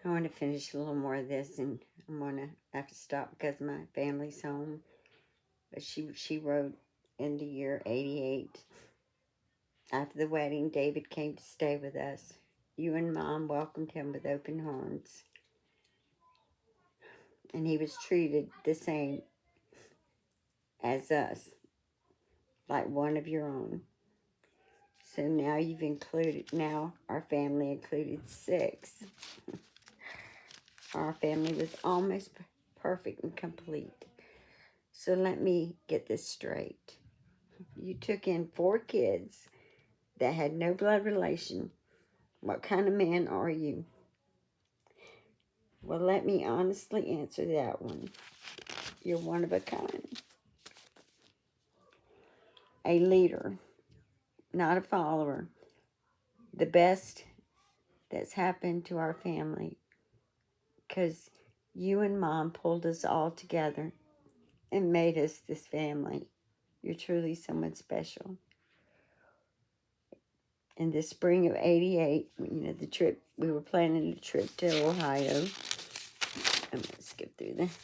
I want to finish a little more of this, and I'm going to have to stop because my family's home. But she wrote in the year 88, after the wedding, David came to stay with us. You and Mom welcomed him with open arms, and he was treated the same as us, like one of your own. So now our family included 6. Our family was almost perfect and complete. So let me get this straight. You took in 4 kids that had no blood relation. What kind of man are you? Well, let me honestly answer that one. You're one of a kind. A leader, not a follower. The best that's happened to our family, because you and Mom pulled us all together and made us this family. You're truly someone special. In the spring of 88, the trip, we were planning a trip to Ohio. I'm going to skip through this.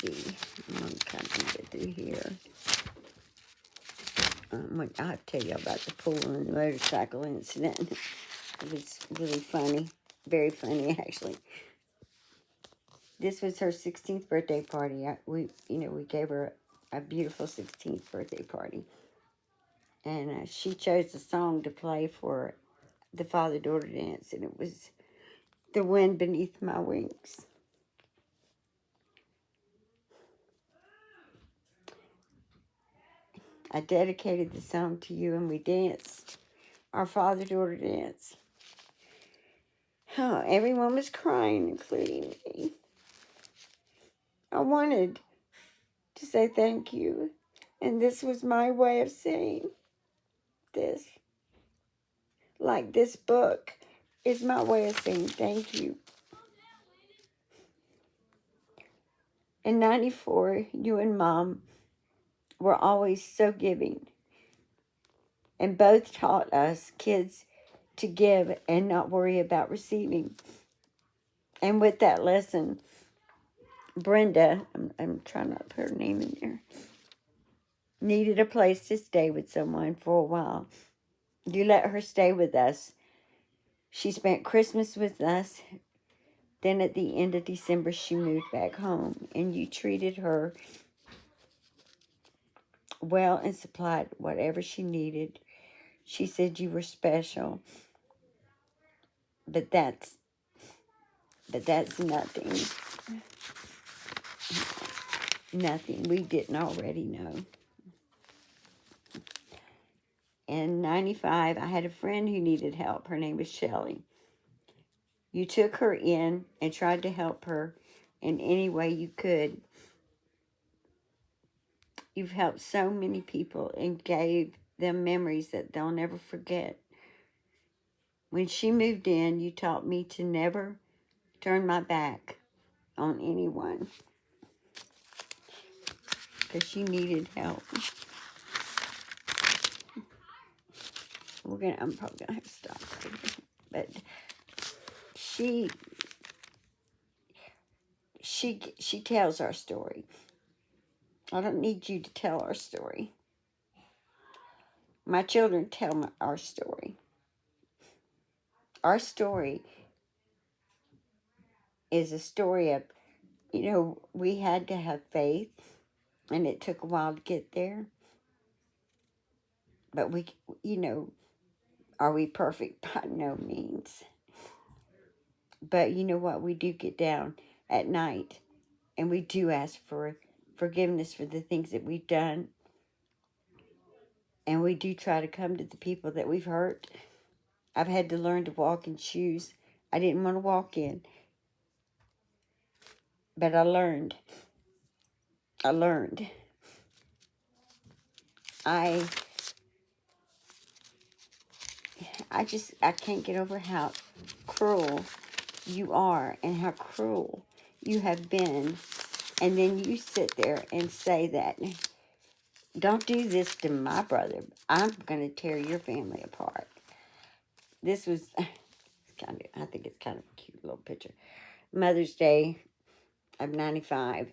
See, I'm going to kind of get through here. I'll tell you about the pool and the motorcycle incident. It was really funny. Very funny, actually. This was her 16th birthday party. We gave her a beautiful 16th birthday party. And she chose a song to play for the father-daughter dance, and it was The Wind Beneath My Wings. I dedicated the song to you, and we danced our father-daughter dance. Oh, everyone was crying, including me. I wanted to say thank you, and this was my way of saying this. Like this book is my way of saying thank you. In 94, you and Mom were always so giving, and both taught us kids to give and not worry about receiving. And with that lesson, Brenda, I'm trying not to put her name in there, needed a place to stay with someone for a while. You let her stay with us. She spent Christmas with us. Then at the end of December, she moved back home, and you treated her well and supplied whatever she needed. She said you were special, but that's nothing. Nothing we didn't already know. In 95, I had a friend who needed help. Her name was Shelley. You took her in and tried to help her in any way you could. You've helped so many people and gave them memories that they'll never forget. When she moved in, you taught me to never turn my back on anyone because she needed help. I'm probably gonna have to stop right here. But she tells our story. I don't need you to tell our story. My children tell our story. Our story is a story of, we had to have faith, and it took a while to get there. But are we perfect? By no means. But you know what? We do get down at night, and we do ask for forgiveness for the things that we've done. And we do try to come to the people that we've hurt. I've had to learn to walk in shoes I didn't want to walk in. But I learned. I can't get over how cruel you are and how cruel you have been. And then you sit there and say that Don't do this to my brother. I'm going to tear your family apart. This was I think it's kind of a cute little picture. Mother's Day of 95.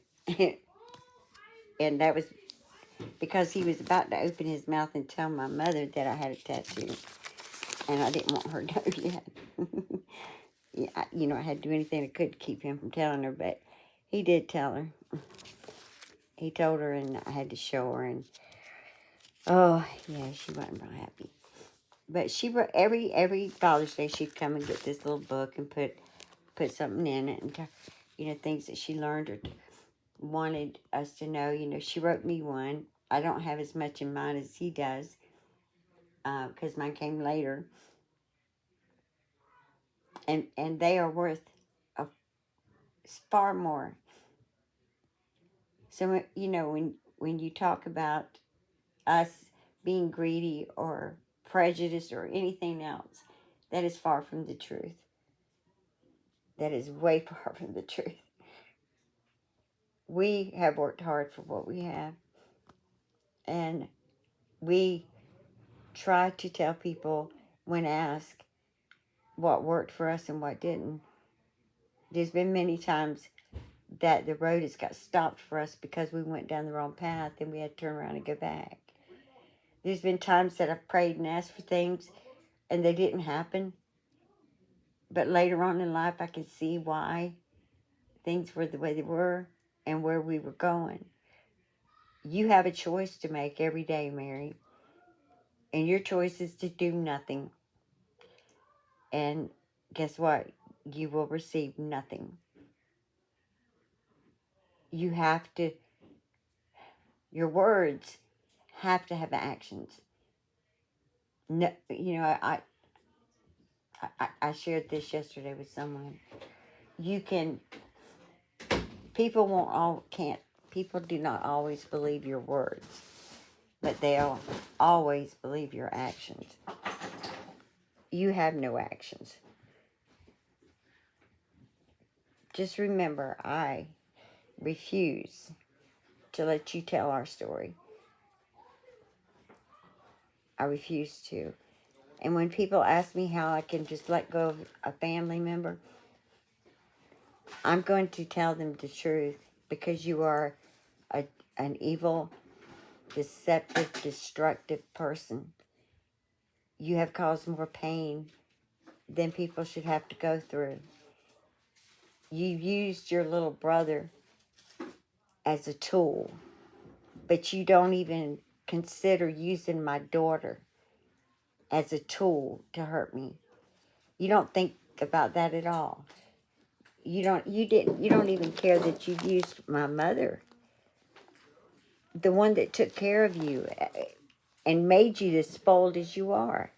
And that was because he was about to open his mouth and tell my mother that I had a tattoo. And I didn't want her to know yet. Yeah, I had to do anything I could to keep him from telling her, but he did tell her. He told her, and I had to show her, and oh yeah, she wasn't real happy. But she wrote every Father's Day she'd come and get this little book and put something in it, and things that she learned or wanted us to know. She wrote me one. I don't have as much in mine as he does, because mine came later, and they are worth a, far more. So when you talk about us being greedy or prejudiced or anything else, that is far from the truth. That is way far from the truth. We have worked hard for what we have, and we try to tell people when asked what worked for us and what didn't. There's been many times that the road has got stopped for us because we went down the wrong path and we had to turn around and go back. There's been times that I've prayed and asked for things and they didn't happen. But later on in life, I can see why things were the way they were and where we were going. You have a choice to make every day, Mary. And your choice is to do nothing. And guess what? You will receive nothing. You have to, your words have to have actions. No, I shared this yesterday with someone. People do not always believe your words, but they'll always believe your actions. You have no actions. Just remember, I refuse to let you tell our story. I refuse to. And when people ask me how I can just let go of a family member, I'm going to tell them the truth, because you are an evil, deceptive, destructive person. You have caused more pain than people should have to go through. You used your little brother as a tool, but you don't even consider using my daughter as a tool to hurt me. You don't think about that at all. You don't even care that you used my mother, the one that took care of you and made you as spoiled as you are.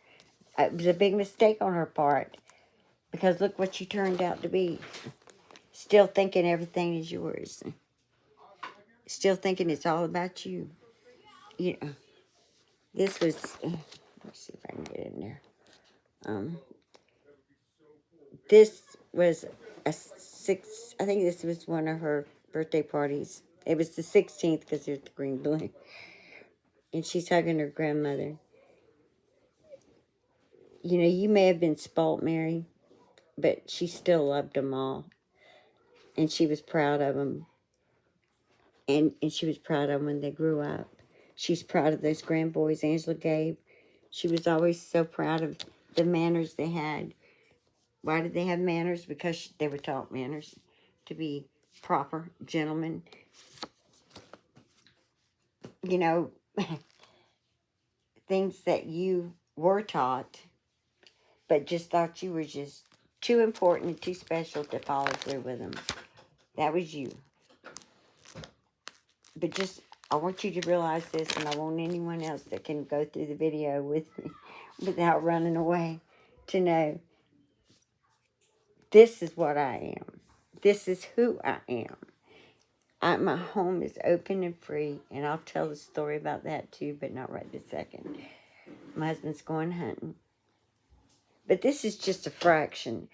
It was a big mistake on her part, because look what you turned out to be. Still thinking everything is yours. Still thinking it's all about you. This was, let's see if I can get in there. This was I think this was one of her birthday parties. It was the 16th, because there's the green balloon. And she's hugging her grandmother. You may have been spoilt, Mary, but she still loved them all. And she was proud of them. And she was proud of them when they grew up. She's proud of those grandboys Angela gave. She was always so proud of the manners they had. Why did they have manners? Because they were taught manners, to be proper gentlemen. Things that you were taught, but just thought you were just too important and too special to follow through with them. That was you. But I want you to realize this, and I want anyone else that can go through the video with me without running away to know this is what I am. This is who I am. My home is open and free, and I'll tell the story about that too, but not right this second. My husband's going hunting. But this is just a fraction.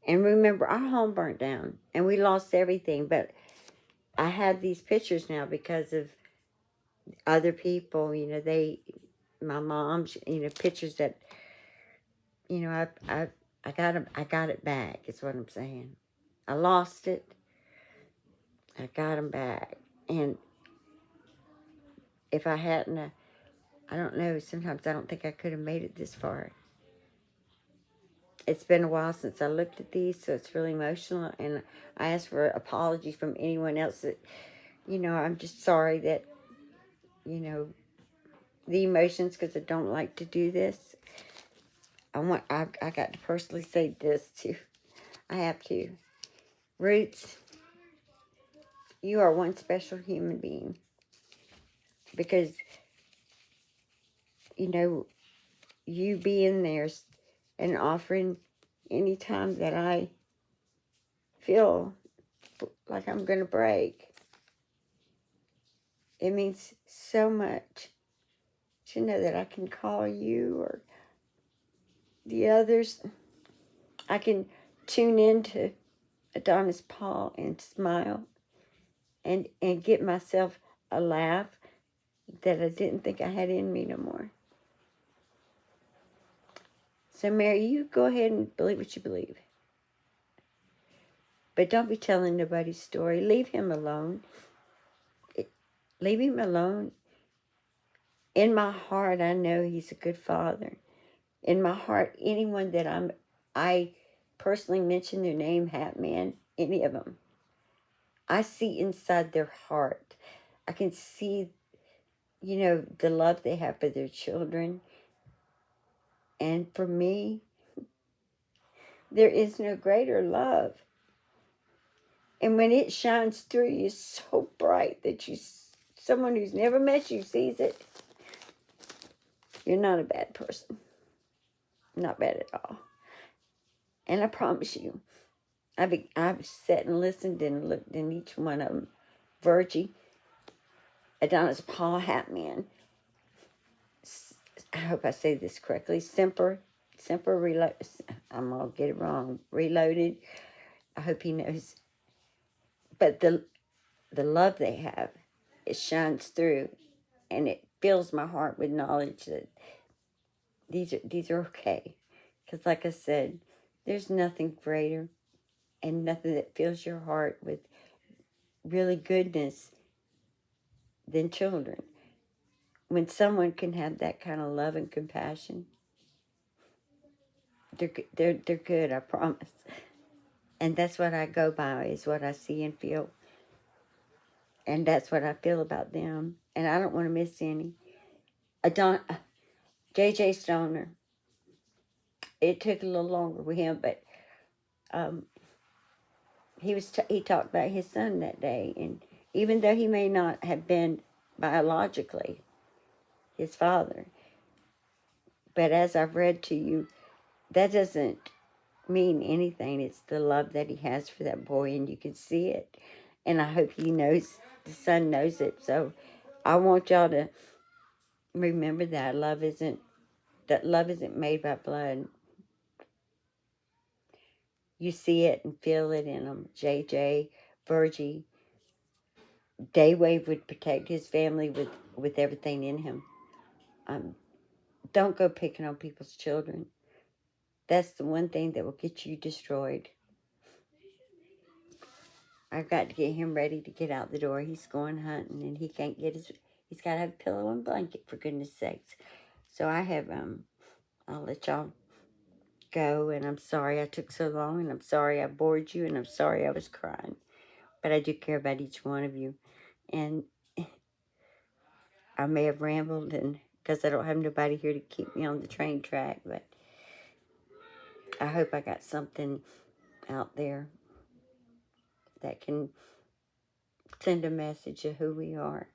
And remember, our home burnt down, and we lost everything, but I have these pictures now because of other people, my mom's, pictures that, I got it back, is what I'm saying. I lost it. I got them back. And if I hadn't, I don't know, sometimes I don't think I could have made it this far. It's been a while since I looked at these, so it's really emotional. And I ask for apology from anyone else that, I'm just sorry that, the emotions, because I don't like to do this. I got to personally say this too. I have to. Roots, you are one special human being. Because, you being there and offering any time that I feel like I'm going to break. It means so much to know that I can call you or the others. I can tune into Adonis Paul and smile and get myself a laugh that I didn't think I had in me no more. So, Mary, you go ahead and believe what you believe. But don't be telling nobody's story. Leave him alone. Leave him alone. In my heart, I know he's a good father. In my heart, anyone that I personally mention their name, Hat Man, any of them, I see inside their heart. I can see, the love they have for their children. And for me, there is no greater love. And when it shines through you so bright that someone who's never met you sees it, you're not a bad person. Not bad at all. And I promise you, I've sat and listened and looked in each one of them. Virgie, Adonis Paul, Hatman. I hope I say this correctly. Semper Reloaded. I'm going to get it wrong. Reloaded. I hope he knows. But the love they have, it shines through, and it fills my heart with knowledge that these are okay. Because like I said, there's nothing greater and nothing that fills your heart with really goodness than children. When someone can have that kind of love and compassion, they're good, I promise. And that's what I go by, is what I see and feel. And that's what I feel about them. And I don't want to miss any. J.J. Stoner, it took a little longer with him, but he talked about his son that day. And even though he may not have been biologically his father, but as I've read to you, that doesn't mean anything. It's the love that he has for that boy, and you can see it. And I hope the son knows it. So I want y'all to remember that love isn't made by blood. You see it and feel it in them. JJ, Virgie, Daywave would protect his family with everything in him. Don't go picking on people's children. That's the one thing that will get you destroyed. I've got to get him ready to get out the door. He's going hunting, and he's got to have a pillow and blanket, for goodness sakes. So I'll let y'all go, and I'm sorry I took so long, and I'm sorry I bored you, and I'm sorry I was crying. But I do care about each one of you. And I may have rambled, and because I don't have nobody here to keep me on the train track, but I hope I got something out there that can send a message of who we are.